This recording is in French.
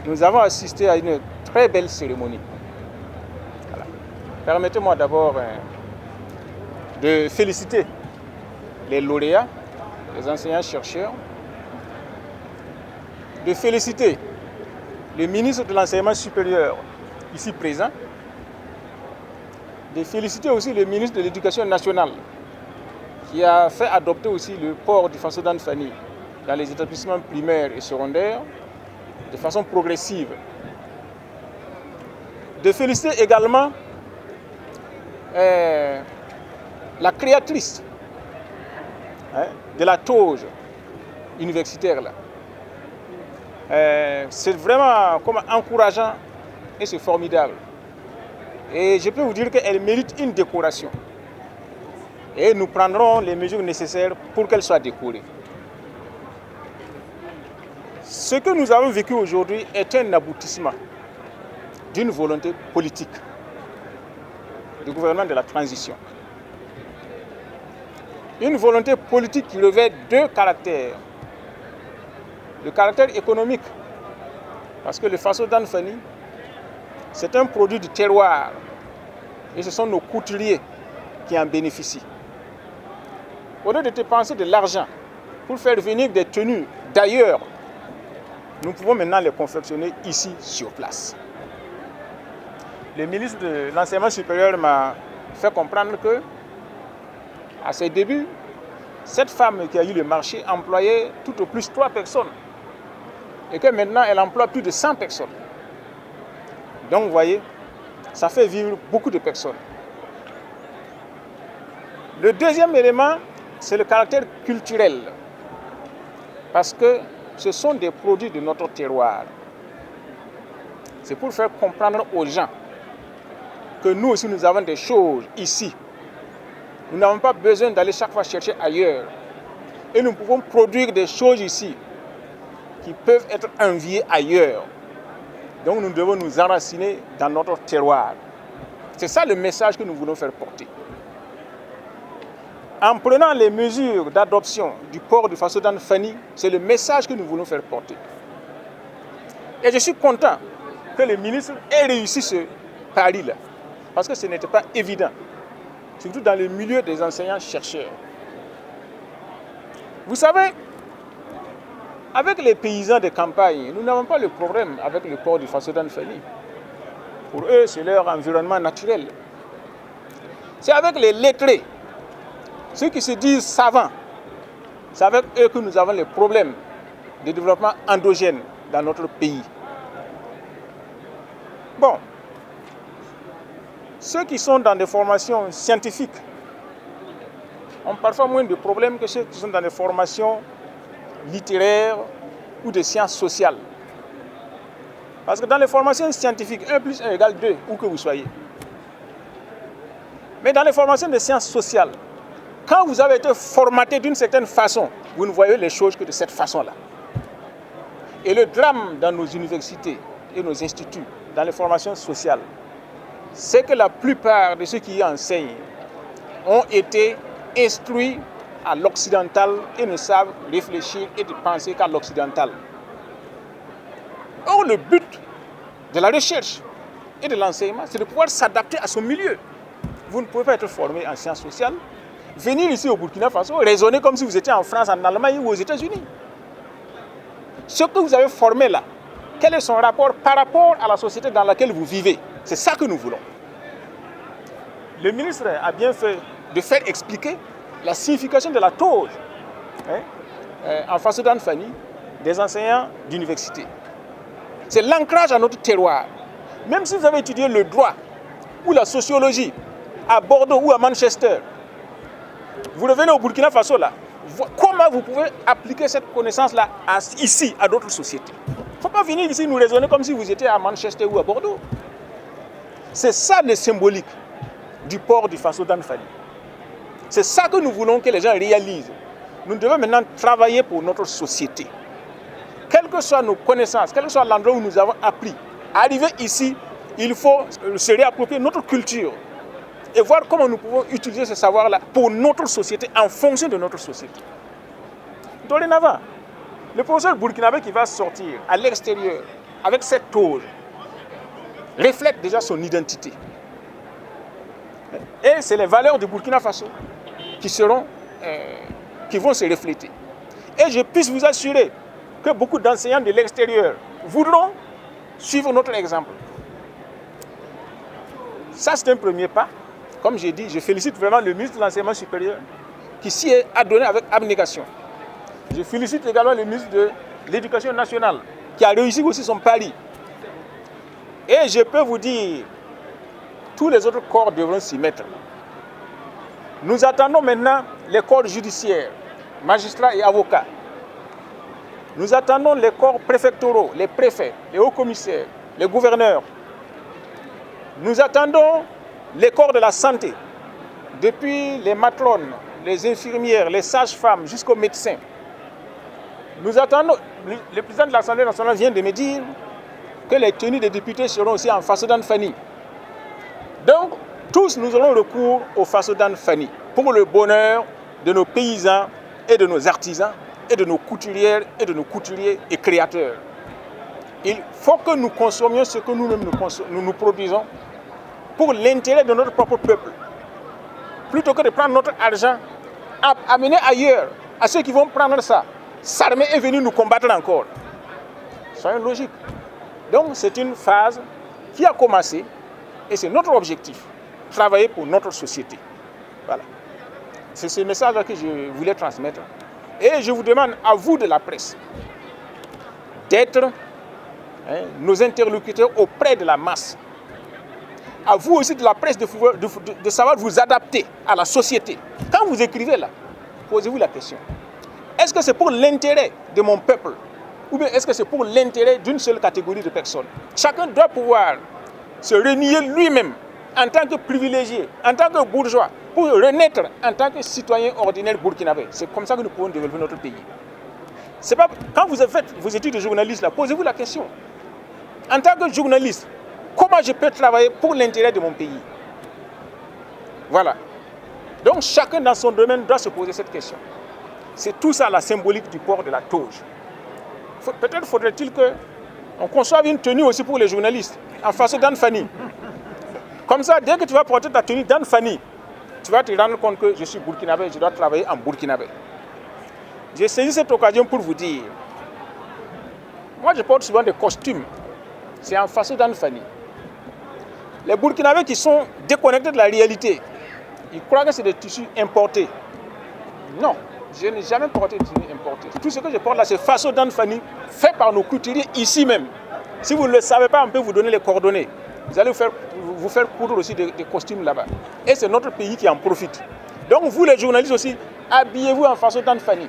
nous avons assisté à une très belle cérémonie. Voilà. Permettez-moi d'abord de féliciter les lauréats, les enseignants-chercheurs, de féliciter le ministre de l'Enseignement supérieur ici présent, de féliciter aussi le ministre de l'Éducation nationale qui a fait adopter aussi le port du faso d'Anfani dans les établissements primaires et secondaires de façon progressive. De féliciter également la créatrice de la toge universitaire là. C'est vraiment comme encourageant et c'est formidable. Et je peux vous dire qu'elle mérite une décoration. Et nous prendrons les mesures nécessaires pour qu'elle soit décorée. Ce que nous avons vécu aujourd'hui est un aboutissement d'une volonté politique du gouvernement de la transition. Une volonté politique qui revêt deux caractères. Le caractère économique, parce que le faso d'Anfani, c'est un produit du terroir et ce sont nos couturiers qui en bénéficient. Au lieu de dépenser de l'argent pour faire venir des tenues d'ailleurs, nous pouvons maintenant les confectionner ici sur place. Le ministre de l'Enseignement supérieur m'a fait comprendre que, à ses débuts, cette femme qui a eu le marché employait tout au plus 3 personnes et que maintenant elle emploie plus de 100 personnes. Donc vous voyez, ça fait vivre beaucoup de personnes. Le deuxième élément, c'est le caractère culturel. Parce que ce sont des produits de notre terroir. C'est pour faire comprendre aux gens que nous aussi nous avons des choses ici. Nous n'avons pas besoin d'aller chaque fois chercher ailleurs. Et nous pouvons produire des choses ici qui peuvent être enviées ailleurs. Donc nous devons nous enraciner dans notre terroir. C'est ça le message que nous voulons faire porter. En prenant les mesures d'adoption du port du faso d'Anfani, c'est le message que nous voulons faire porter. Et je suis content que le ministre ait réussi ce pari-là, parce que ce n'était pas évident, surtout dans le milieu des enseignants-chercheurs. Vous savez, avec les paysans de campagne, nous n'avons pas le problème avec le port du faso d'Anfani. Pour eux, c'est leur environnement naturel. C'est avec les lettrés, ceux qui se disent savants, c'est avec eux que nous avons les problèmes de développement endogène dans notre pays. Bon, ceux qui sont dans des formations scientifiques ont parfois moins de problèmes que ceux qui sont dans des formations littéraires ou de sciences sociales. Parce que dans les formations scientifiques, 1 plus 1 égale 2, où que vous soyez. Mais dans les formations de sciences sociales, quand vous avez été formaté d'une certaine façon, vous ne voyez les choses que de cette façon-là. Et le drame dans nos universités et nos instituts, dans les formations sociales, c'est que la plupart de ceux qui y enseignent ont été instruits à l'occidental et ne savent réfléchir et de penser qu'à l'occidental. Or, le but de la recherche et de l'enseignement, c'est de pouvoir s'adapter à son milieu. Vous ne pouvez pas être formé en sciences sociales, venir ici au Burkina Faso, raisonner comme si vous étiez en France, en Allemagne ou aux États-Unis. Ce que vous avez formé là, quel est son rapport par rapport à la société dans laquelle vous vivez? C'est ça que nous voulons. Le ministre a bien fait de faire expliquer la signification de la toge en faso d'Anfani des enseignants d'université. C'est l'ancrage à notre terroir. Même si vous avez étudié le droit ou la sociologie à Bordeaux ou à Manchester, vous revenez au Burkina Faso là, comment vous pouvez appliquer cette connaissance-là ici, à d'autres sociétés? Il ne faut pas venir ici nous raisonner comme si vous étiez à Manchester ou à Bordeaux. C'est ça le symbolique du port du faso d'Anfani. C'est ça que nous voulons que les gens réalisent. Nous devons maintenant travailler pour notre société. Quelles que soient nos connaissances, quel que soit l'endroit où nous avons appris, arriver ici, il faut se réapproprier notre culture et voir comment nous pouvons utiliser ce savoir-là pour notre société, en fonction de notre société. Dorénavant, le professeur burkinabé qui va sortir à l'extérieur avec cette toge reflète déjà son identité. Et c'est les valeurs du Burkina Faso qui vont se refléter. Et je puisse vous assurer que beaucoup d'enseignants de l'extérieur voudront suivre notre exemple. Ça, c'est un premier pas. Comme j'ai dit, je félicite vraiment le ministre de l'Enseignement supérieur qui s'y est adonné avec abnégation. Je félicite également le ministre de l'Éducation nationale qui a réussi aussi son pari. Et je peux vous dire, tous les autres corps devront s'y mettre. Nous attendons maintenant les corps judiciaires, magistrats et avocats. Nous attendons les corps préfectoraux, les préfets, les hauts commissaires, les gouverneurs. Nous attendons les corps de la santé, depuis les matrones, les infirmières, les sages-femmes, jusqu'aux médecins. Nous attendons, le président de l'Assemblée nationale vient de me dire que les tenues des députés seront aussi en Fasodan Fani. Donc, tous nous aurons recours au Fasodan Fani pour le bonheur de nos paysans et de nos artisans et de nos couturières et de nos couturiers et créateurs. Il faut que nous consommions ce que nous-mêmes nous produisons pour l'intérêt de notre propre peuple. Plutôt que de prendre notre argent, amener ailleurs à ceux qui vont prendre ça, s'armer et venir nous combattre encore. Soyons logiques. Donc c'est une phase qui a commencé et c'est notre objectif, travailler pour notre société. Voilà. C'est ce message-là que je voulais transmettre. Et je vous demande à vous de la presse d'être nos interlocuteurs auprès de la masse. À vous aussi de la presse de savoir vous adapter à la société. Quand vous écrivez là, posez-vous la question. Est-ce que c'est pour l'intérêt de mon peuple ou bien est-ce que c'est pour l'intérêt d'une seule catégorie de personnes? Chacun doit pouvoir se renier lui-même en tant que privilégié, en tant que bourgeois, pour renaître en tant que citoyen ordinaire burkinabé. C'est comme ça que nous pouvons développer notre pays. C'est pas quand vous faites vos études de journaliste là, posez-vous la question. En tant que journaliste, comment je peux travailler pour l'intérêt de mon pays? Voilà. Donc chacun dans son domaine doit se poser cette question. C'est tout ça la symbolique du port de la toge. Peut-être faudrait-il qu'on conçoive une tenue aussi pour les journalistes, en façon d'Anfani. Comme ça, dès que tu vas porter ta tenue d'Anfani, tu vas te rendre compte que je suis burkinabé, je dois travailler en burkinabé. J'ai saisi cette occasion pour vous dire, moi je porte souvent des costumes, c'est en façon d'Anfani. Les burkinabés qui sont déconnectés de la réalité, ils croient que c'est des tissus importés. Non. Je n'ai jamais porté de tenue importée. Tout ce que je porte là, c'est façon d'Anfani, fait par nos couturiers ici même. Si vous ne le savez pas, on peut vous donner les coordonnées. Vous allez vous faire coudre aussi des costumes là-bas. Et c'est notre pays qui en profite. Donc vous les journalistes aussi, habillez-vous en façon d'Anfani.